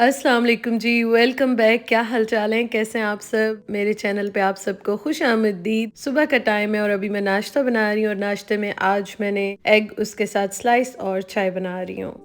अस्सलाम वालेकुम जी, welcome back. क्या हाल चाल है, कैसे हैं आप सब। मेरे चैनल पे आप सबको खुश आमदीद। सुबह का टाइम है और अभी मैं नाश्ता बना रही हूँ और नाश्ते में आज मैंने एग उसके साथ स्लाइस और चाय बना रही हूँ।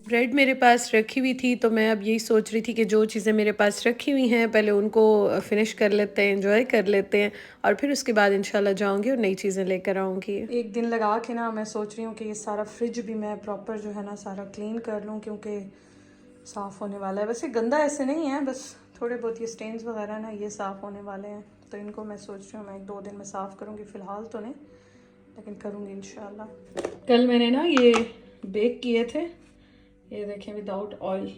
ब्रेड मेरे पास रखी हुई थी तो मैं अब यही सोच रही थी कि जो चीज़ें मेरे पास रखी हुई हैं पहले उनको फिनिश कर लेते हैं, एंजॉय कर लेते हैं और फिर उसके बाद इंशाल्लाह जाऊंगी और नई चीज़ें लेकर आऊँगी। एक दिन लगा के ना मैं सोच रही हूँ कि ये सारा फ्रिज भी मैं प्रॉपर जो है ना सारा क्लीन कर लूँ, क्योंकि साफ़ होने वाला है। वैसे गंदा ऐसे नहीं है, बस थोड़े बहुत ये स्टेन्स वगैरह ना ये साफ़ होने वाले हैं, तो इनको मैं सोच रही हूँ मैं 1-2 दिन में साफ़ करूँगी। फ़िलहाल तो नहीं, लेकिन करूँगी इंशाल्लाह। कल मैंने ना ये बेक किए थे, ये देखें, विदाउट ऑयल।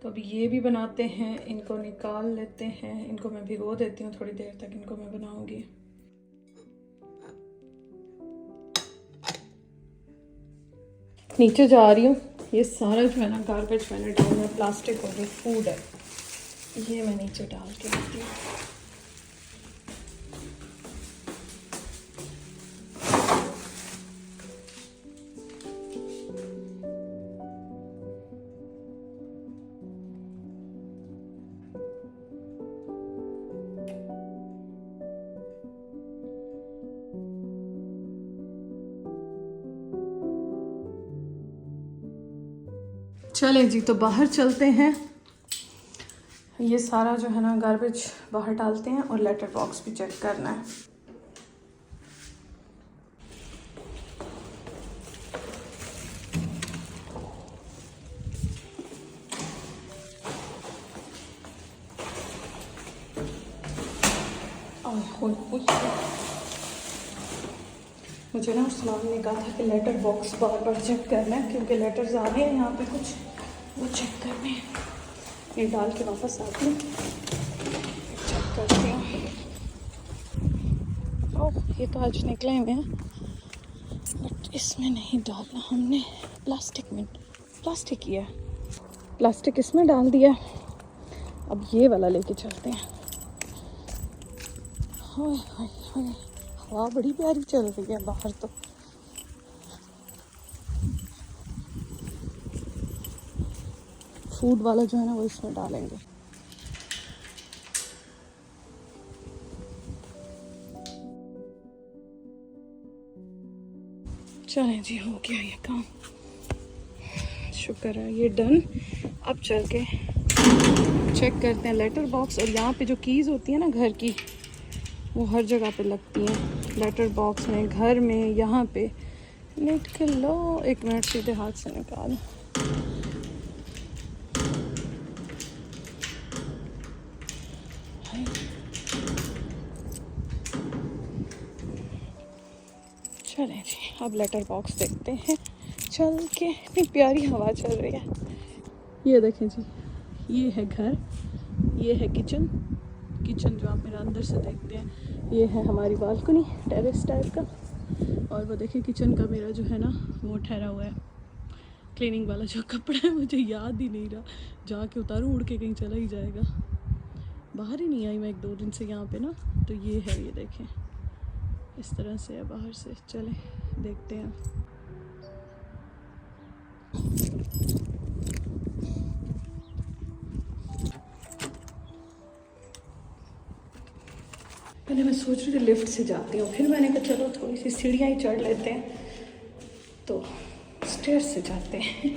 तो अभी ये भी बनाते हैं, इनको निकाल लेते हैं। इनको मैं भिगो देती हूँ थोड़ी देर तक, इनको मैं बनाऊँगी। नीचे जा रही हूँ, ये सारा जो है ना गार्बेज मैंने डालना है, प्लास्टिक और ये फूड है, ये मैं नीचे डाल के रखती हूँ। चलें जी, तो बाहर चलते हैं। ये सारा जो है ना गार्बेज बाहर डालते हैं और लेटर बॉक्स भी चेक करना है। मुझे ना उस्मान ने कहा था कि लेटर बॉक्स बार बार चेक करना है, क्योंकि लेटर्स आ गए हैं यहाँ पे कुछ, वो चेक करने हैं। ये डाल के वापस आती हूँ, चेक करती हूँ। ओह, ये तो आज निकले हुए हैं, बट इसमें नहीं डालना हमने, प्लास्टिक में। प्लास्टिक ही है, प्लास्टिक इसमें डाल दिया। अब ये वाला लेके चलते हैं। हाय हाय हाय, हवा बड़ी प्यारी चल रही है बाहर तो। फूड वाला जो है ना वो इसमें डालेंगे। चलें जी, हो गया ये काम, शुक्र है ये डन। अब चल के चेक करते हैं लेटर बॉक्स। और यहाँ पे जो कीज़ होती है ना घर की, वो हर जगह पे लगती हैं, लेटर बॉक्स में, घर में, यहाँ पे। नेट के लो, 1 मिनट, सीधे हाथ से निकाल। चलें जी, अब लेटर बॉक्स देखते हैं चल के। इतनी प्यारी हवा चल रही है। ये देखें जी, ये है घर, ये है किचन। किचन जो आप मेरा अंदर से देखते हैं, ये है हमारी बालकनी, टेरेस टाइप का। और वो देखिए किचन का मेरा जो है ना वो ठहरा हुआ है, क्लीनिंग वाला जो कपड़ा है, मुझे याद ही नहीं रहा, जाके उतारूँ, उड़ के कहीं चला ही जाएगा। बाहर ही नहीं आई मैं 1-2 दिन से यहाँ पे ना। तो ये है, ये देखें, इस तरह से है बाहर से। चलें देखते हैं। पहले मैं सोच रही थी लिफ्ट से जाती हूँ, फिर मैंने कहा चलो थोड़ी सी सीढ़ियाँ ही चढ़ लेते हैं, तो स्टेयर्स से जाते हैं।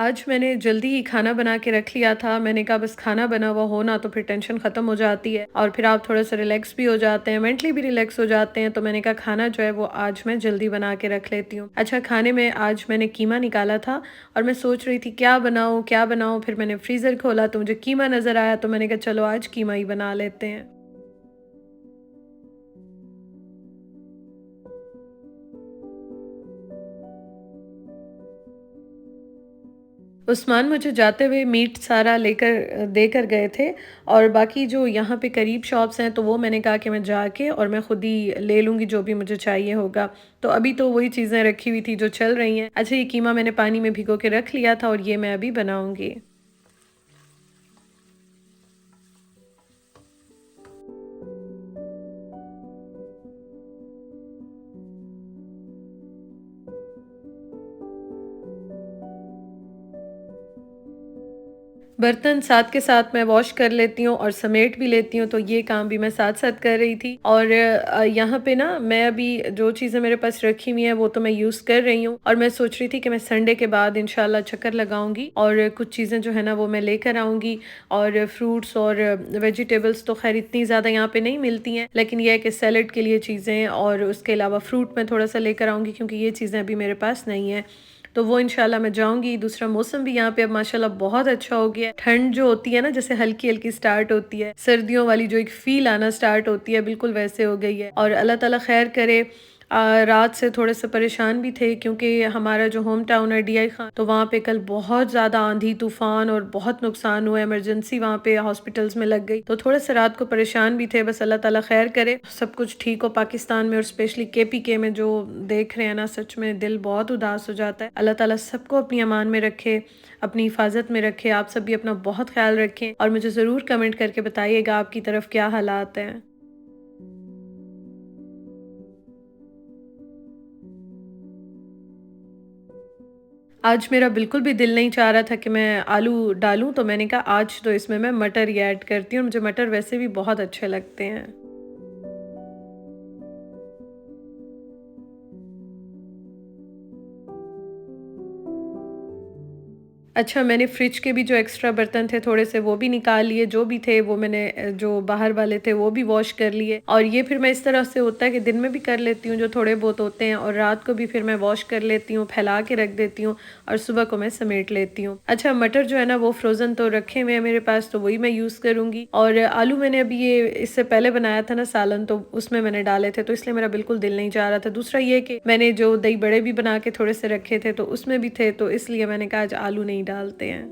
आज मैंने जल्दी ही खाना बना के रख लिया था। मैंने कहा बस खाना बना हुआ हो ना तो फिर टेंशन ख़त्म हो जाती है और फिर आप थोड़ा-सा रिलैक्स भी हो जाते हैं, मेंटली भी रिलैक्स हो जाते हैं। तो मैंने कहा खाना जो है वो आज मैं जल्दी बना के रख लेती हूँ। अच्छा खाने में आज मैंने कीमा निकाला था और मैं सोच रही थी क्या बनाऊँ, क्या बनाऊँ? फिर मैंने फ्रीज़र खोला तो मुझे कीमा नज़र आया तो मैंने कहा चलो आज कीमा ही बना लेते हैं। उस्मान मुझे जाते हुए मीट सारा देकर गए थे और बाकी जो यहाँ पे करीब शॉप्स हैं तो वो मैंने कहा कि मैं जाके और मैं खुद ही ले लूँगी जो भी मुझे चाहिए होगा। तो अभी तो वही चीज़ें रखी हुई थी जो चल रही हैं। अच्छा ये कीमा मैंने पानी में भिगो के रख लिया था और ये मैं अभी बनाऊँगी। बर्तन साथ के साथ मैं वॉश कर लेती हूँ और समेट भी लेती हूँ, तो ये काम भी मैं साथ-साथ कर रही थी और यहाँ पे ना मैं अभी जो चीज़ें मेरे पास रखी हुई हैं, वो तो मैं यूज़ कर रही हूँ और मैं सोच रही थी कि मैं संडे के बाद इंशाल्लाह चक्कर लगाऊँगी और कुछ चीज़ें जो है ना, वो मैं लेकर आऊँगी और फ्रूट्स और वेजिटेबल्स तो ख़ैर इतनी ज़्यादा यहाँ पे नहीं मिलती हैं, लेकिन ये है कि सैलेड के लिए चीज़ें और उसके अलावा फ्रूट मैं थोड़ा-सा लेकर आऊँगी क्योंकि ये चीज़ें अभी मेरे पास नहीं हैं। तो वो इंशाल्लाह मैं जाऊँगी। दूसरा मौसम भी यहाँ पे अब माशाल्लाह बहुत अच्छा हो गया है। ठंड जो होती है ना जैसे हल्की-हल्की स्टार्ट होती है, सर्दियों वाली जो एक फ़ील आना स्टार्ट होती है बिल्कुल वैसे हो गई है। और अल्लाह ताला ख़ैर करे। रात से थोड़े से परेशान भी थे क्योंकि हमारा जो होम टाउन है डीआई खान तो वहाँ पे कल बहुत ज़्यादा आंधी तूफ़ान और बहुत नुकसान हुआ, इमरजेंसी वहाँ पे हॉस्पिटल्स में लग गई। तो थोड़े से रात को परेशान भी थे, बस अल्लाह ताला ख़ैर करे, सब कुछ ठीक हो पाकिस्तान में और स्पेशली केपीके में जो देख रहे हैं ना, सच में दिल बहुत उदास हो जाता है। अल्लाह ताला सबको अपनी अमान में रखे, अपनी हिफाज़त में रखे। आप सब भी अपना बहुत ख़्याल रखें और मुझे ज़रूर कमेंट करके बताइएगा आपकी तरफ क्या हालात हैं। आज मेरा बिल्कुल भी दिल नहीं चाह रहा था कि मैं आलू डालूँ, तो मैंने कहा आज तो इसमें मैं मटर ही ऐड करती हूँ। मुझे मटर वैसे भी बहुत अच्छे लगते हैं। अच्छा मैंने फ्रिज के भी जो एक्स्ट्रा बर्तन थे थोड़े से वो भी निकाल लिए, जो भी थे वो मैंने जो बाहर वाले थे वो भी वॉश कर लिए और ये फिर मैं इस तरह से होता है कि दिन में भी कर लेती हूँ जो थोड़े बहुत होते हैं और रात को भी फिर मैं वॉश कर लेती हूँ, फैला के रख देती हूँ और सुबह को मैं समेट लेती हूँ। अच्छा मटर जो है ना वो फ्रोज़न तो रखे हुए हैं मेरे पास तो वही मैं यूज़ करूँगी और आलू मैंने अभी ये इससे पहले बनाया था ना सालन तो उसमें मैंने डाले थे तो इसलिए मेरा बिल्कुल दिल नहीं चाह रहा था। दूसरा ये कि मैंने जो दही बड़े भी बना के थोड़े से रखे थे तो उसमें भी थे तो इसलिए मैंने कहा आज आलू नहीं डालते हैं।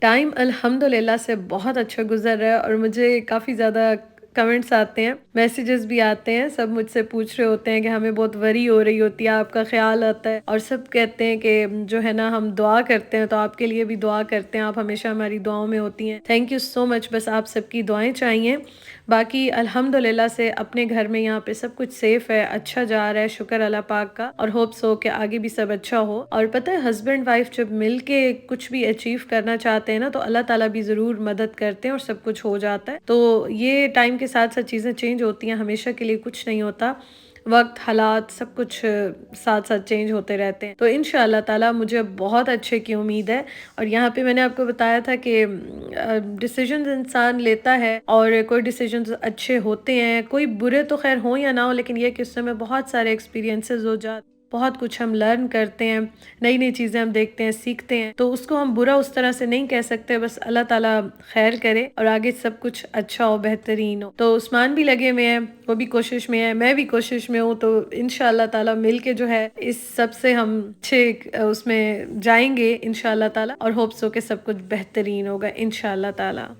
टाइम अल्हम्दुलिल्लाह से बहुत अच्छा गुज़र रहा है और मुझे काफ़ी ज़्यादा कमेंट्स आते हैं, मैसेजेस भी आते हैं, सब मुझसे पूछ रहे होते हैं कि हमें बहुत वरी हो रही होती है, आपका ख़्याल आता है और सब कहते हैं कि जो है ना हम दुआ करते हैं तो आपके लिए भी दुआ करते हैं, आप हमेशा हमारी दुआओं में होती हैं। थैंक यू सो मच बस आप सबकी दुआएँ चाहिए। बाकी अल्हम्दुलिल्लाह से अपने घर में यहाँ पे सब कुछ सेफ़ है, अच्छा जा रहा है, शुक्र अल्लाह पाक का और होप्स हो कि आगे भी सब अच्छा हो। और पता है हस्बैंड वाइफ जब मिल के कुछ भी अचीव करना चाहते हैं ना तो अल्लाह ताला भी ज़रूर मदद करते हैं और सब कुछ हो जाता है। तो ये टाइम के साथ-साथ चीज़ें चेंज होती हैं, हमेशा के लिए कुछ नहीं होता। वक़्त, हालात सब कुछ साथ-साथ चेंज होते रहते हैं। तो इंशाअल्लाह ताला मुझे अब बहुत अच्छे की उम्मीद है और यहाँ पे मैंने आपको बताया था कि डिसीजंस इंसान लेता है और कोई डिसीजंस अच्छे होते हैं, कोई बुरे तो ख़ैर हों या ना हो लेकिन ये है कि उससे हमें बहुत सारे एक्सपीरियंसेस हो जा बहुत कुछ हम लर्न करते हैं, नई-नई चीज़ें हम देखते हैं, सीखते हैं, तो उसको हम बुरा उस तरह से नहीं कह सकते, बस अल्लाह ताला ख़ैर करे और आगे सब कुछ अच्छा हो, बेहतरीन हो। तो उस्मान भी लगे हुए हैं, वो भी कोशिश में है, मैं भी कोशिश में हूँ, तो इंशाअल्लाह ताला मिल के जो है इस सब से हम अच्छे उसमें जाएँगे इंशाअल्लाह ताला और होप्स हो के सब कुछ बेहतरीन होगा इंशाअल्लाह ताला।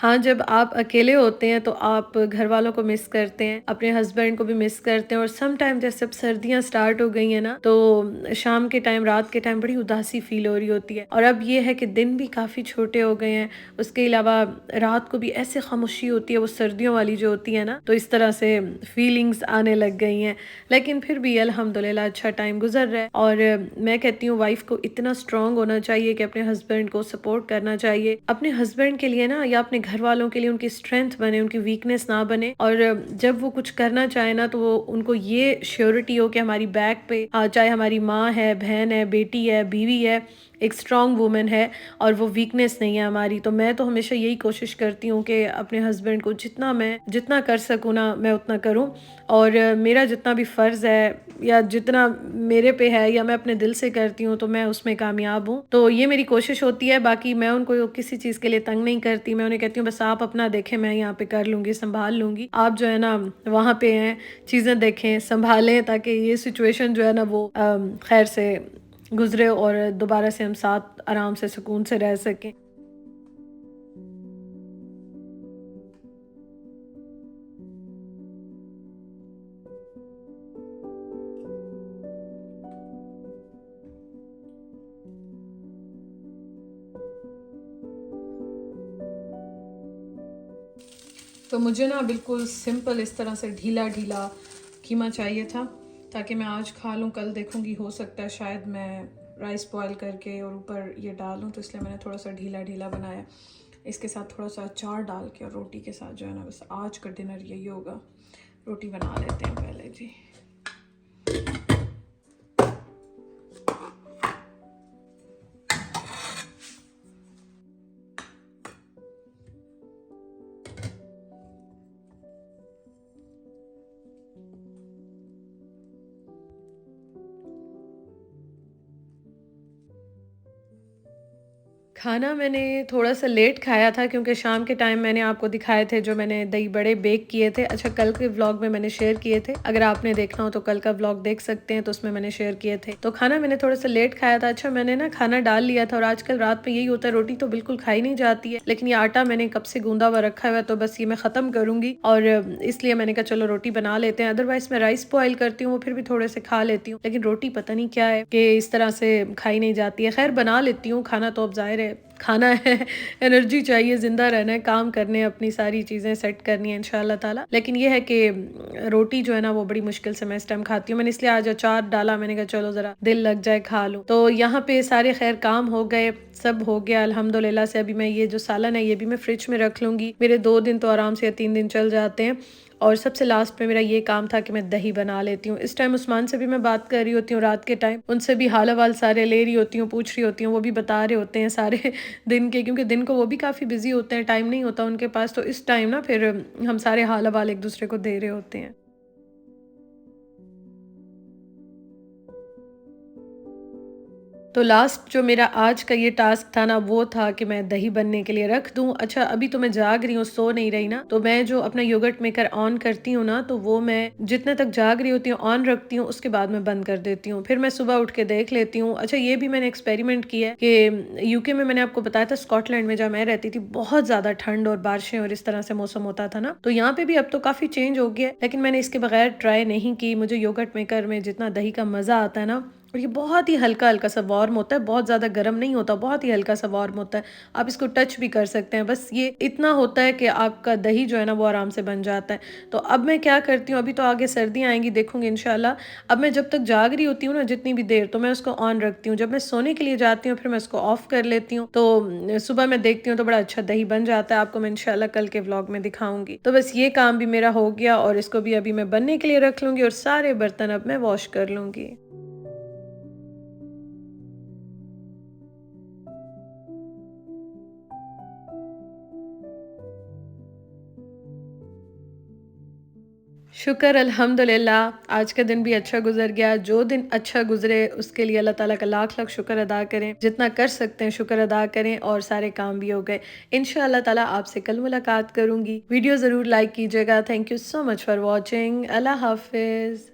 हाँ, जब आप अकेले होते हैं तो आप घरवालों को मिस करते हैं, अपने हस्बैंड को भी मिस करते हैं और सम टाइम जैसे अब सर्दियाँ स्टार्ट हो गई हैं ना, तो शाम के टाइम, रात के टाइम बड़ी उदासी फ़ील हो रही होती है और अब ये है कि दिन भी काफ़ी छोटे हो गए हैं। उसके अलावा रात को भी ऐसे खामोशी होती है, वो सर्दियों वाली जो होती है ना, तो इस तरह से फीलिंग्स आने लग गई हैं। लेकिन फिर भी अल्हम्दुलिल्लाह अच्छा टाइम गुज़र रहा है और मैं कहती हूँ वाइफ़ को इतना स्ट्रॉन्ग होना चाहिए कि अपने हस्बैंड को सपोर्ट करना चाहिए। अपने हस्बैंड के लिए ना या अपने घर वालों के लिए उनकी स्ट्रेंथ बने, उनकी वीकनेस ना बने और जब वो कुछ करना चाहे ना तो वो उनको ये श्योरिटी हो कि हमारी बैक पे चाहे हमारी माँ है, बहन है, बेटी है, बीवी है, एक स्ट्रॉन्ग वुमन है और वो वीकनेस नहीं है हमारी। तो मैं तो हमेशा यही कोशिश करती हूँ कि अपने हस्बैंड को जितना कर सकूँ ना मैं उतना करूँ और मेरा जितना भी फ़र्ज़ है या जितना मेरे पे है या मैं अपने दिल से करती हूँ तो मैं उसमें कामयाब हूँ। तो ये मेरी कोशिश होती है, बाकी मैं उनको किसी चीज़ के लिए तंग नहीं करती। मैं उन्हें कहती हूँ बस आप अपना देखें, मैं यहाँ पे कर लूँगी, सँभाल लूँगी। आप जो है ना वहाँ पे हैं, चीज़ें देखें, सँभालें ताकि ये सिचुएशन जो है ना वो खैर से गुज़रे और दोबारा से हम साथ आराम से सुकून से रह सकें। तो मुझे ना बिल्कुल सिंपल इस तरह से ढीला-ढीला कीमा चाहिए था ताकि मैं आज खा लूँ, कल देखूँगी हो सकता है शायद मैं राइस बॉयल करके और ऊपर ये डालूँ, तो इसलिए मैंने थोड़ा-सा ढीला-ढीला बनाया। इसके साथ थोड़ा-सा अचार डाल के और रोटी के साथ जो है ना बस आज का डिनर यही होगा। रोटी बना लेते हैं पहले जी। खाना मैंने थोड़ा-सा लेट खाया था क्योंकि शाम के टाइम मैंने आपको दिखाए थे जो मैंने दही बड़े बेक किए थे। अच्छा, कल के व्लॉग में मैंने शेयर किए थे। अगर आपने देखना हो तो कल का व्लॉग देख सकते हैं, तो उसमें मैंने शेयर किए थे। तो खाना मैंने थोड़ा-सा लेट खाया था। अच्छा, मैंने ना खाना डाल लिया था और आजकल रात में यही होता है, रोटी तो बिल्कुल खाई नहीं जाती है। लेकिन ये आटा मैंने कब से गूँधा हुआ रखा हुआ है तो बस ये मैं ख़त्म करूँगी और इसलिए मैंने कहा चलो रोटी बना लेते हैं। अदरवाइज़ मैं राइस बॉयल करती हूँ, वो फिर भी थोड़े से खा लेती हूँ। लेकिन रोटी पता नहीं क्या है कि इस तरह से खाई नहीं जाती है। ख़ैर बना लेती हूँ, खाना तो अब ज़ाहिर है खाना है, एनर्जी चाहिए, ज़िंदा रहना है, काम करने हैं, अपनी सारी चीज़ें सेट करनी है इंशाल्लाह ताला। लेकिन ये है कि रोटी जो है ना वो बड़ी मुश्किल से मैं इस टाइम खाती हूँ। मैंने इसलिए आज अचार डाला, मैंने कहा चलो ज़रा दिल लग जाए खा लूँ। तो यहाँ पे सारे खैर काम हो गए, सब हो गया अल्हम्दुलिल्लाह से। अभी मैं ये जो सालन है ये भी मैं फ्रिज में रख लूँगी। मेरे 2 दिन तो आराम से या 3 दिन चल जाते हैं। और सबसे लास्ट में मेरा ये काम था कि मैं दही बना लेती हूँ। इस टाइम उस्मान से भी मैं बात कर रही होती हूँ रात के टाइम, उनसे भी हाल-अहवाल सारे ले रही होती हूँ, पूछ रही होती हूँ, वो भी बता रहे होते हैं सारे दिन के, क्योंकि दिन को वो भी काफ़ी बिज़ी होते हैं, टाइम नहीं होता उनके पास, तो इस टाइम ना फिर हम सारे हाल-अहवाल एक-दूसरे को दे रहे होते हैं। तो लास्ट जो मेरा आज का ये टास्क था ना वो था कि मैं दही बनने के लिए रख दूँ। अच्छा, अभी तो मैं जाग रही हूँ, सो नहीं रही ना, तो मैं जो अपना योगर्ट मेकर ऑन करती हूँ ना तो वो मैं जितने तक जाग रही होती हूँ ऑन रखती हूँ, उसके बाद मैं बंद कर देती हूँ। फिर मैं सुबह उठ के देख लेती हूँ। अच्छा, ये भी मैंने एक्सपेरिमेंट किया है कि यूके में मैंने आपको बताया था, स्कॉटलैंड में जहाँ मैं रहती थी बहुत ज़्यादा ठंड और बारिशें और इस तरह से मौसम होता था ना, तो यहाँ पे भी अब तो काफ़ी चेंज हो गया है, लेकिन मैंने इसके बगैर ट्राई नहीं की। मुझे योगर्ट मेकर में जितना दही का मज़ा आता है ना, और ये बहुत ही हल्का-हल्का सा वार्म होता है, बहुत ज़्यादा गर्म नहीं होता, बहुत ही हल्का सा वार्म होता है। आप इसको टच भी कर सकते हैं, बस ये इतना होता है कि आपका दही जो है ना वो आराम से बन जाता है। तो अब मैं क्या करती हूँ, अभी तो आगे सर्दियाँ आएँगी, देखूँगी इंशाल्लाह। अब मैं जब तक जाग रही होती हूँ ना जितनी भी देर, तो मैं उसको ऑन रखती हूँ। जब मैं सोने के लिए जाती हूँ फिर मैं उसको ऑफ कर लेती हूँ। तो सुबह मैं देखती हूँ तो बड़ा अच्छा दही बन जाता है। आपको मैं इंशाल्लाह कल के व्लॉग में दिखाऊँगी। तो बस ये काम भी मेरा हो गया और इसको भी अभी मैं बनने के लिए रख लूँगी और सारे बर्तन अब मैं वॉश कर लूँगी। शुक्र अल्हम्दुलिल्लाह, आज का दिन भी अच्छा गुज़र गया। जो दिन अच्छा गुज़रे उसके लिए अल्लाह ताला का लाख-लाख शुक्र अदा करें। जितना कर सकते हैं शुक्र अदा करें और सारे काम भी हो गए। इंशाअल्लाह ताला आपसे कल मुलाकात करूँगी। वीडियो ज़रूर लाइक कीजिएगा। Thank you so much for watching. अल्लाह हाफ़िज़।